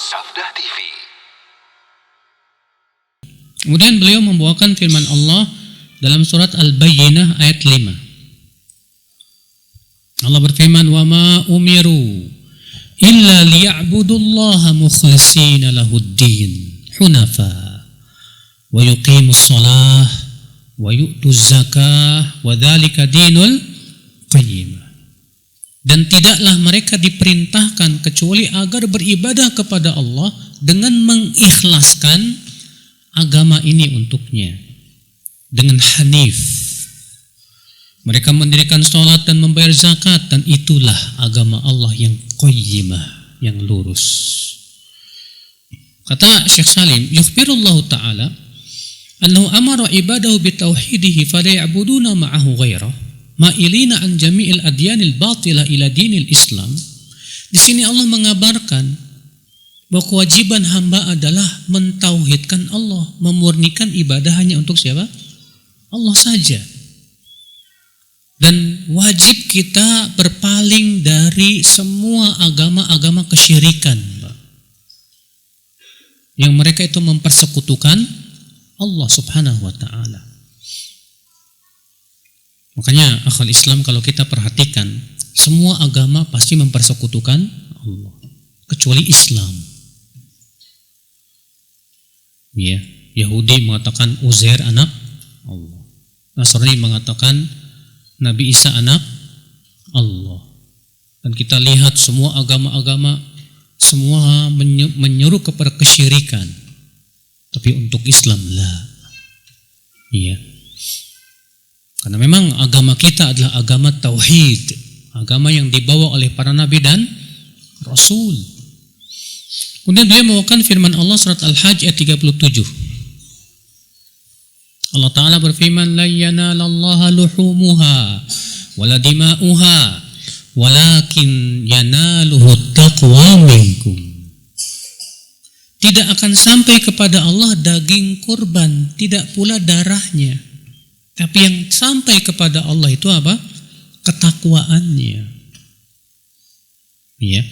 Sabda TV. Kemudian beliau membawakan firman Allah dalam surat Al-Bayyinah ayat 5. Allah berfirman, "Wa ma umiru illa liya'budullaha mukhlishina lahuddin hunafa wa yuqimus shalah wa yu'tuz zakah wa dzalika dinul qayyim." Dan tidaklah mereka diperintahkan kecuali agar beribadah kepada Allah dengan mengikhlaskan agama ini untuknya dengan hanif. Mereka mendirikan sholat dan membayar zakat, dan itulah agama Allah yang qayyimah, yang lurus. Kata Syekh Salim, yukhbirullahu ta'ala annahu amara ibadahu bitauhidihi fala ya'buduna ma'ahu ghairah ma'ilina an jami'il adyanil batila ila dinil Islam. Di sini Allah mengabarkan bahwa kewajiban hamba adalah mentauhidkan Allah, memurnikan ibadah hanya untuk siapa? Allah saja. Dan wajib kita berpaling dari semua agama-agama kesyirikan, yang mereka itu mempersekutukan Allah subhanahu wa ta'ala. Makanya akhal Islam, kalau kita perhatikan, semua agama pasti mempersekutukan Allah kecuali Islam. Ya, Yahudi mengatakan Uzair anak Allah, Nasrani mengatakan Nabi Isa anak Allah. Dan kita lihat semua agama-agama semua menyeru kepada kesyirikan, tapi untuk Islam lah. Iya. Karena memang agama kita adalah agama tauhid, agama yang dibawa oleh para nabi dan rasul. Kemudian dia membawakan firman Allah surat Al-Hajj ayat 37. Allah Ta'ala berfirman, "La yanalallaha luhumuha wala dima'uha walakin yanaluhu taqwa minkum." Tidak akan sampai kepada Allah daging kurban, tidak pula darahnya. Tapi yang sampai kepada Allah itu apa? Ketakwaannya. Ya.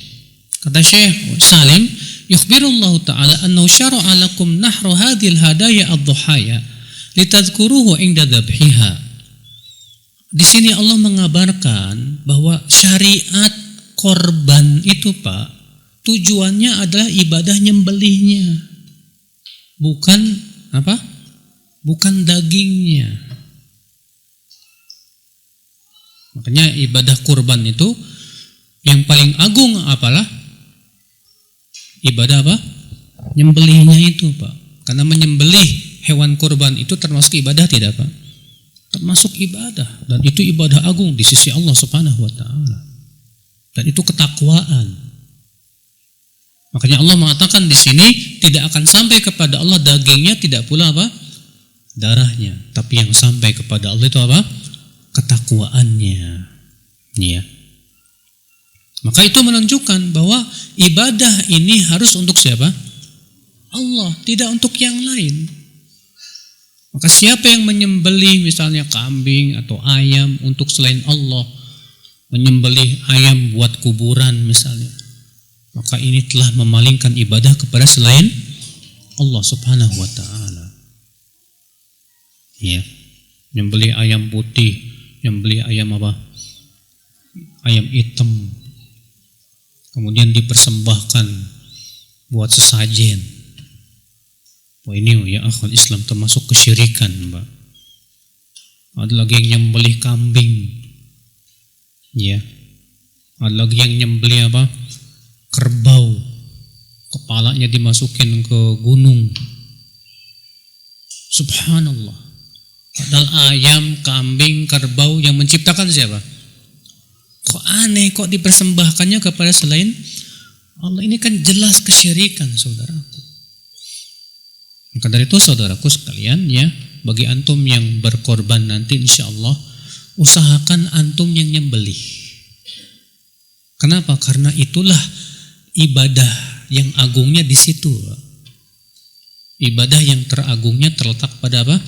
Kata Syekh Salim, yukhbirullahu ta'ala annahu syara'a lakum nahru hadhil hadaya ad-dhuhaya litadhkuruhu inda dhabhiha. Di sini Allah mengabarkan bahwa syariat korban itu, Pak, tujuannya adalah ibadah nyembelihnya. Bukan apa? Bukan dagingnya. Makanya ibadah kurban itu yang paling agung apalah? Ibadah apa? Nyembelihnya itu, Pak. Karena menyembelih hewan kurban itu termasuk ibadah tidak, Pak? Termasuk ibadah, dan itu ibadah agung di sisi Allah Subhanahu wa taala. Dan itu ketakwaan. Makanya Allah mengatakan di sini tidak akan sampai kepada Allah dagingnya, tidak pula apa? Darahnya. Tapi yang sampai kepada Allah itu apa? Ketakwaannya. Ya. Maka itu menunjukkan bahwa ibadah ini harus untuk siapa? Allah, tidak untuk yang lain. Maka siapa yang menyembelih misalnya kambing atau ayam untuk selain Allah, menyembelih ayam buat kuburan misalnya, maka ini telah memalingkan ibadah kepada selain Allah Subhanahu wa ta'ala. Ya. Menyembelih ayam putih, menyembelih ayam apa? Ayam hitam. Kemudian dipersembahkan buat sesajen. Wah, ini ya akhwat Islam termasuk kesyirikan, Mbak. Ada lagi yang nyembelih kambing. Ya. Ada lagi yang nyembelih apa? Kerbau. Kepalanya dimasukin ke gunung. Subhanallah. Padahal ayam, kambing, kerbau yang menciptakan siapa? Kok aneh, kok dipersembahkannya kepada selain Allah? Ini kan jelas kesyirikan, saudaraku. Maka dari itu saudaraku sekalian, ya, bagi antum yang berkorban nanti insya Allah, usahakan antum yang nyembelih. Kenapa? Karena itulah ibadah yang agungnya di situ. Ibadah yang teragungnya terletak pada apa?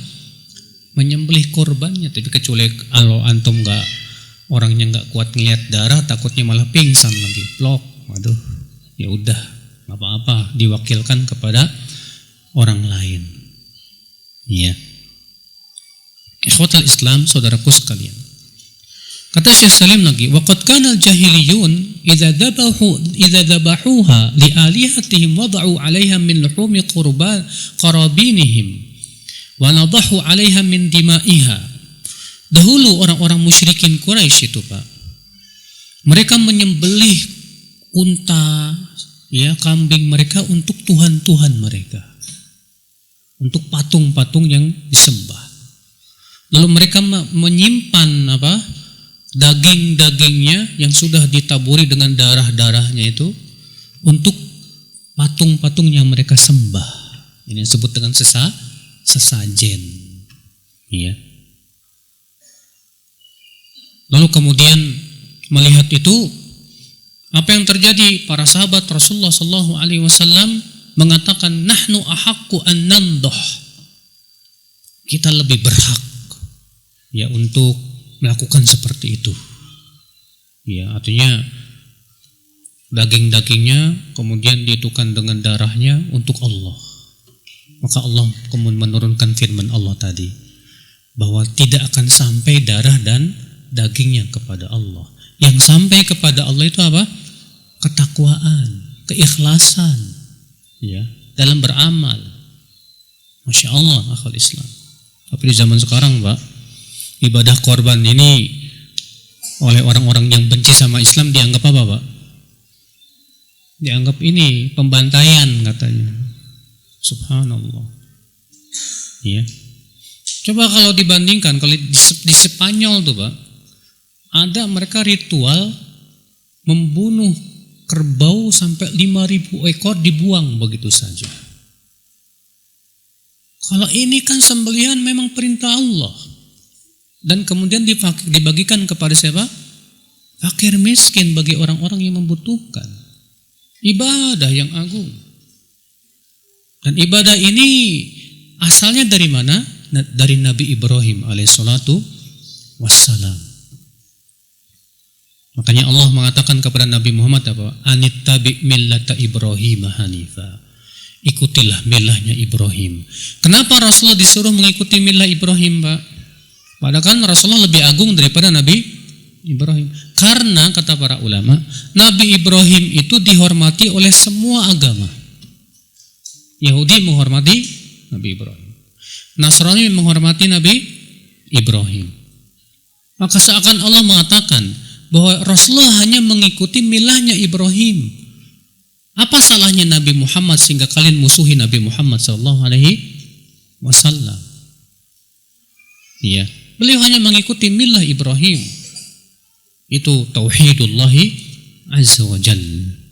Menyembelih korbannya. Tapi kecuali kalau antum orangnya nggak kuat ngeliat darah, takutnya malah pingsan lagi. Blok, waduh, ya udah, apa-apa diwakilkan kepada orang lain. Ya. Ikhwatal Islam, saudaraku sekalian. Kata Syekh Salim lagi, waqad kana al-jahiliyun idza dhabahuha li alihatihim wada'u 'alaiha min luhumi qarabinihim wa nadahu 'alaiha min dima'iha. Dahulu orang-orang musyrikin Quraisy itu, Pak, mereka menyembelih unta, ya, kambing mereka untuk tuhan-tuhan mereka, untuk patung-patung yang disembah. Lalu mereka menyimpan daging-dagingnya yang sudah ditaburi dengan darah-darahnya itu untuk patung-patung yang mereka sembah. Ini disebut dengan sesajen. Ya. Lalu kemudian melihat itu, apa yang terjadi? Para sahabat Rasulullah sallallahu alaihi wasallam mengatakan, nahnu ahaqqu an nandah. Kita lebih berhak, ya, untuk melakukan seperti itu. Ya, artinya daging-dagingnya kemudian diitukan dengan darahnya untuk Allah. Maka Allah kemudian menurunkan firman Allah tadi, bahwa tidak akan sampai darah dan dagingnya kepada Allah. Yang sampai kepada Allah itu apa? Ketakwaan, keikhlasan, ya, dalam beramal. Masya Allah, akhwal Islam. Tapi di zaman sekarang, Pak, ibadah korban ini oleh orang-orang yang benci sama Islam dianggap apa, Pak? Dianggap ini pembantaian katanya. Subhanallah. Ya. Coba kalau dibandingkan, kalau di Spanyol tuh, Pak, ada mereka ritual membunuh kerbau sampai 5.000 ekor dibuang begitu saja. Kalau ini kan sembelihan memang perintah Allah. Dan kemudian dibagikan kepada siapa? Fakir miskin, bagi orang-orang yang membutuhkan. Ibadah yang agung. Dan ibadah ini asalnya dari mana? Dari Nabi Ibrahim alaihissalatu wassalam. Makanya Allah mengatakan kepada Nabi Muhammad apa? Anittabi millata Ibrahim hanifa. Ikutilah milahnya Ibrahim. Kenapa Rasulullah disuruh mengikuti milah Ibrahim, Pak? Padahal kan Rasulullah lebih agung daripada Nabi Ibrahim. Karena kata para ulama, Nabi Ibrahim itu dihormati oleh semua agama. Yahudi menghormati Nabi Ibrahim, Nasrani menghormati Nabi Ibrahim. Maka seakan Allah mengatakan bahwa Rasulullah hanya mengikuti milahnya Ibrahim. Apa salahnya Nabi Muhammad sehingga kalian musuhi Nabi Muhammad sallallahu alaihi wasallam? Iya, beliau hanya mengikuti milah Ibrahim. Itu tauhidullahi azza wa jalla.